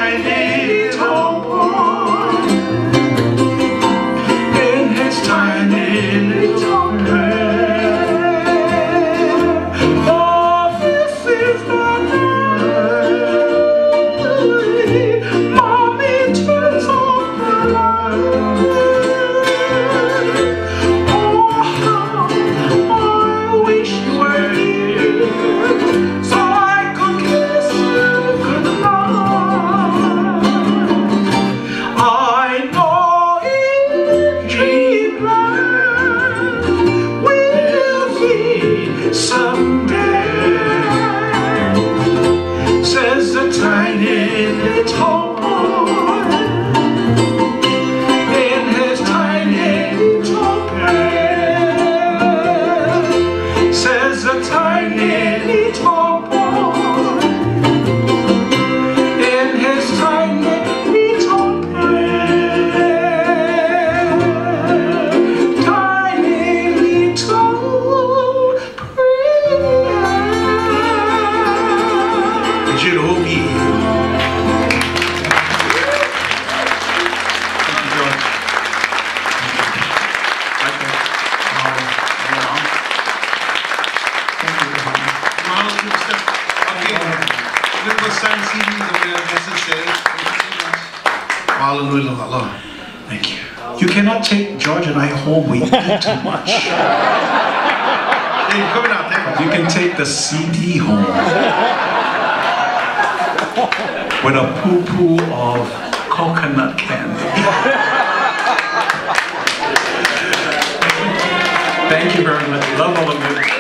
tiny little boy in his tiny little bed. Oh, this is the day Mommy turns off the light. Oh, how I wish you were here so I could kiss you goodnight. I know in dreamland we'll meet someday, says the tiny little boy in his tiny little bed, says the tiny little boy in his tiny little bed, tiny little prayer. Jerobi. Thank you. You cannot take George and I home. We eat too much. Hey, coming out there. You can take the CD home with a poo-poo of coconut candy. Thank you very much. Love all of you.